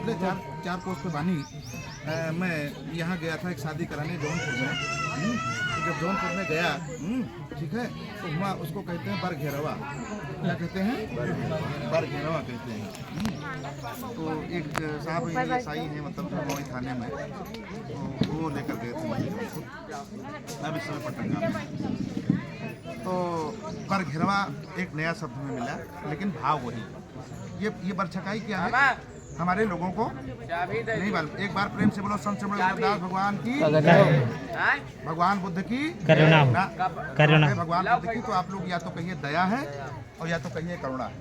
अपने चार पोस्ट पे बानी मैं यहाँ गया था एक शादी कराने जौनपुर में। तो जब जौनपुर में गया ठीक है, तो वहाँ उसको कहते हैं बर घेरवा। क्या कहते हैं? बर घेरवा कहते हैं। तो एक साहब ये ईसाई है, मतलब वही थाने में, तो वो लेकर गए थे अब इस समय पटंगा में। तो बर घेरवा एक नया शब्द में मिला, लेकिन भाव वही। ये बरछकाई क्या है? हमारे लोगों को नहीं मालूम। एक बार प्रेम से बोलो संत रविदास भगवान की, भगवान बुद्ध की करुणा। भगवान बुद्ध की तो आप लोग या तो कहिए दया है और या तो कहिए करुणा है।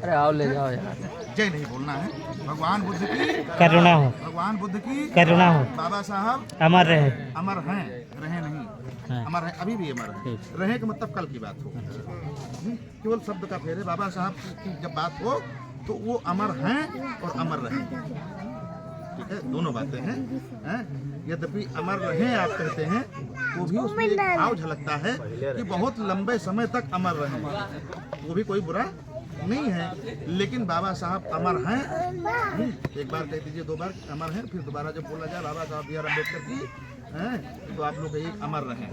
अरे आओ ले जाओ यार, जय नहीं बोलना है। भगवान बुद्ध की करुणा हो, भगवान बुद्ध की करुणा हो। बाबा साहब अमर रहे, अमर हैं, रहे नहीं, अमर है, अभी भी अमर है। रहे का मतलब कल की बात हो, केवल शब्द का फेर है। बाबा साहब की जब बात हो तो वो अमर हैं और अमर रहे, ठीक है, दोनों बातें हैं। यद्यपि अमर रहे आप कहते हैं, वो भी उसमें एक भाव झलकता है कि बहुत लंबे समय तक अमर रहे, वो भी कोई बुरा नहीं है। लेकिन बाबा साहब अमर हैं, एक बार कह दीजिए, दो बार अमर हैं, फिर दोबारा जब बोला जाए बाबा साहब बी आर अम्बेडकर की हैं, तो आप लोग कहिए अमर रहे।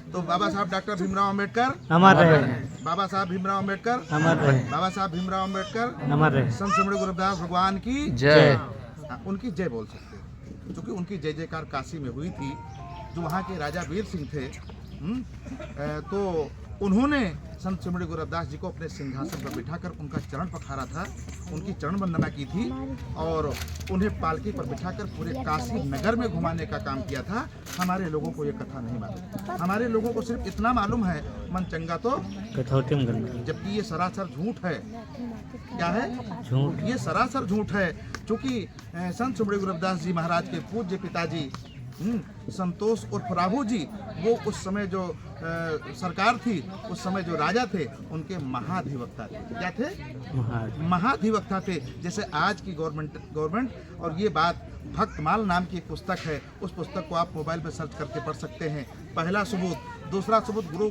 तो बाबा साहब डॉक्टर भीमराव अम्बेडकर अमर रहे, बाबा साहब भीमराव अम्बेडकर अमर रहे, बाबा साहब भीमराव अम्बेडकर अमर रहे। संत सिमड़ी गुरु रविदास भगवान की जय। उनकी जय बोल सकते हैं, क्योंकि उनकी जय जयकार काशी में हुई थी। जो वहाँ के राजा वीर सिंह थे, तो उन्होंने संत सिमड़ी गुरु रविदास जी को अपने सिंहासन पर बिठाकर उनका चरण पखारा था, उनकी चरण वंदना की थी और उन्हें पालकी पर बिठाकर पूरे काशी नगर में घुमाने का काम किया था। हमारे लोगों को ये कथा नहीं मालूम। हमारे लोगों को सिर्फ इतना मालूम है, मन चंगा तो कठौती में करना, जबकि ये सरासर झूठ है। क्या है? झूठ। ये सरासर झूठ है, क्योंकि संत सिमड़ी गुरु रविदास जी महाराज के पूज्य पिताजी संतोष उर्फ राहु जी, वो उस समय जो सरकार थी, उस समय जो राजा थे, उनके महाधिवक्ता थे। क्या थे? महाधिवक्ता थे। जैसे आज की गवर्नमेंट। और ये बात भक्तमाल नाम की एक पुस्तक है, उस पुस्तक को आप मोबाइल पर सर्च करके पढ़ सकते हैं। पहला सबूत। दूसरा सबूत गुरु